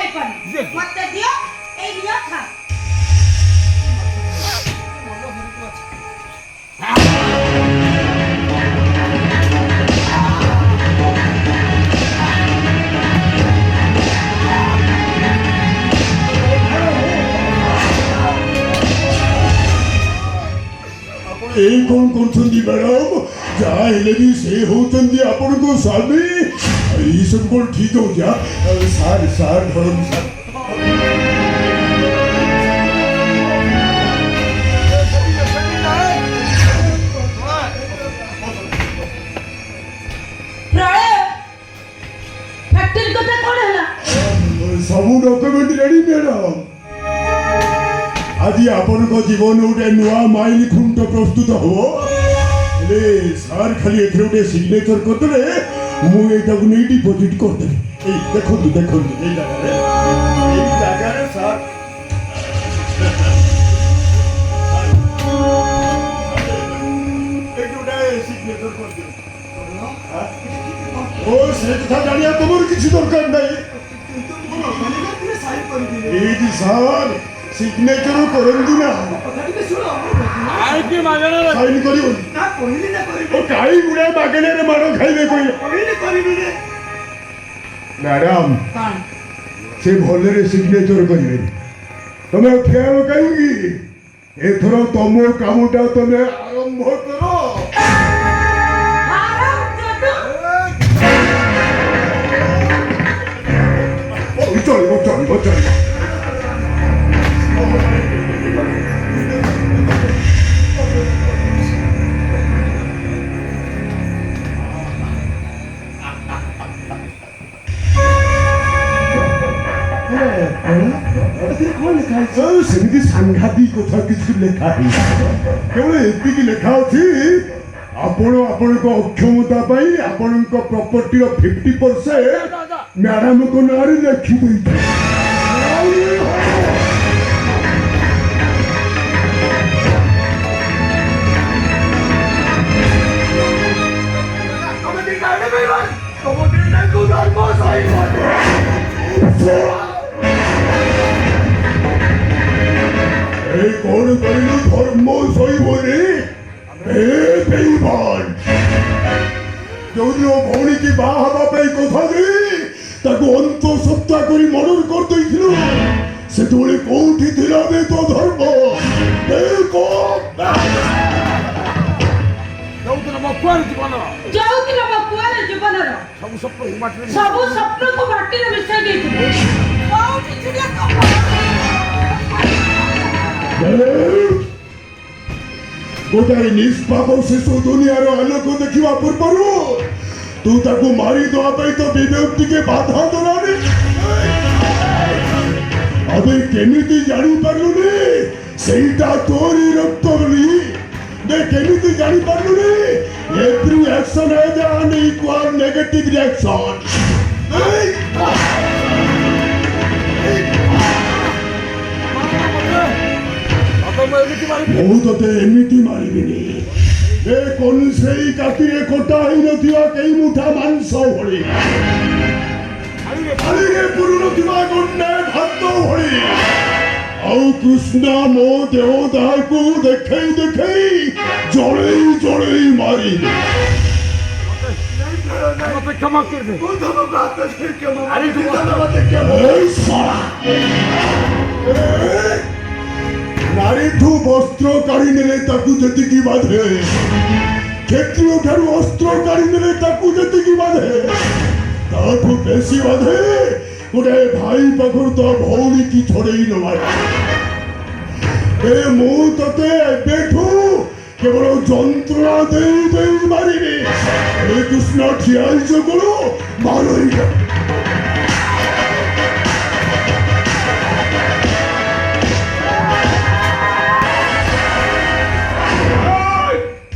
ଖାଇପାରୁନି ମତେ ଦିଅ ଏଇ ନିଅ ଖା এই কোন করছেন ম্যাডাম যা ହେଲେ ବି ସେ ହଉଛନ୍ତି ଆପଣଙ୍କ ସ୍ୱାମୀ ଏଇସବୁ କଣ ଠିକ ହଉଛି ସାର୍ ସାର୍ ଧରନ୍ତୁ ସାର୍ ସବୁ ଡକୁମେଣ୍ଟ ରେଡି ମ୍ୟାଡାମ ଆଜି ଆପଣଙ୍କ ଜୀବନ ଗୋଟେ ନୂଆ ମାଇଲ ଖୁଣ୍ଟ ପ୍ରସ୍ତୁତ ହବ ହେଲେ ସାର୍ ଖାଲି ଏଥିରେ ଗୋଟେ ସିଗ୍ନେଚର କରିଦେଲେ ମୁଁ ଏଇଟାକୁ ନେଇ ଡିପୋଜିଟ୍ କରିଦେବି ଏଇ ଦେଖନ୍ତୁ ଦେଖନ୍ତୁ ଏଇ ଜାଗାରେ ସାର୍ ଏଇଠି ଗୋଟେ ସିଗ୍ନେଚର କରିଦିଅନ୍ତୁ ଓ ସେ କଥା ଜାଣିବା ତମର କିଛି ଦରକାର ନାହିଁ ଏଇଠି ସାର୍ ସିଗ୍ନେଚର କରନ୍ତୁ ନା ସାଇନ୍ କରିବନି କାହିଁ ଗୁଡା ମାଗଣାରେ ମାଡ଼ ଖାଇବେ କହିଲେ ମ୍ୟାଡାମ ସେ ଭଲରେ ସିଗ୍ନେଚର କରିବେନି ତମେ ଠିଆ ହେବ କାହିଁକି ଏଥର ତମ କାମଟା ତମେ ଆରମ୍ଭ କର ଚଳିବ ଚଳିବ ଚଳିବ ସେମିତି ସାଂଘାତିକ କଥା କିଛି ଲେଖା ହେଇଛି କେବଳ ଏତିକି ଲେଖା ଅଛି ଆପଣ ଆପଣଙ୍କ ଅକ୍ଷମତା ପାଇଁ ଆପଣଙ୍କ ପ୍ରପର୍ଟିର 50% ମ୍ୟାଡାମଙ୍କ ନାଁରେ ଲେଖିଦେଇଛି କଣ କହିଲୁ ଧର୍ମ ସହିବନି ଯୋଉଦିନ ଭଉଣୀକି ବାହା ହେବା ପାଇଁ କଥା ଦେଇ ତାକୁ ଅନ୍ତଃସତ୍ତ୍ୱା କରି ମର୍ଡର କରିଦେଇଥିଲୁ ସେତେବେଳେ କୋଉଠି ଥିଲା ବେ ତୋ ଧର୍ମ ସବୁ ସ୍ୱପ୍ନକୁ ମାଟିରେ ମିଶାଇ ଦେଇଥିଲୁ ଗୋଟାଏ ନିଷ୍ପାପ ଶିଶୁ ଦୁନିଆର ଆଲୋକ ଦେଖିବା ପୂର୍ବରୁ ତୁ ତାକୁ ମାରିଦେବା ପାଇଁ ତ ବିବେକ ଟିକେ ବାଧା ଦେଲାନି ଏବେ କେମିତି ଜାଣିପାରିଲୁନି ସେଇଟା ତୋରି ରକ୍ତ ବୋଲି କେମିତି ଜାଣିପାରିଲୁନି ଏଭ୍ରି ଆକ୍ସନ ହ୍ୟାଜ୍ ଆନ୍ ଇକ୍ୱାଲ ନେଗେଟିଭ ରିଆକ୍ସନ ମୁଁ ତତେ ଏମିତି ମାରିବିନି ଏ କଂସେଇ କାତିରେ କଟା ହେଇନଥିବା କେଇ ମୁଠା ମାଂସ ଭଳି ଥାଳିରେ ପୁରୁନଥିବା ଗଣ୍ଡେ ଭାତ ଭଳି ଆଉ କୃଷ୍ଣ ମୋ ଦେହ ତାହାକୁ ଦେଖେଇ ଦେଖେଇ ଜଳେଇ ଜଳେଇ ମାରିବି ନାରୀଠୁ ବସ୍ତ୍ର କାଢି ନେଲେ ତାକୁ ଯେତିକି ବାଧେ କ୍ଷତ୍ରିୟ ଠାରୁ ଅସ୍ତ୍ର କାଢି ନେଲେ ତାକୁ ଯେତିକି ବାଧେ ତାଠୁ ବେଶୀ ବାଧେ ଗୋଟେ ଭାଇ ପାଖରୁ ତ ଭଉଣୀ କି ଛଡେଇ ନବା ମୁଁ ତତେ ଏବେଠୁ କେବଳ ଯନ୍ତ୍ରଣା ଦେଇ ଦେଇ ମାରିବି କୃଷ୍ଣ ଠିଆ ଯୋଗୁଁ ମାର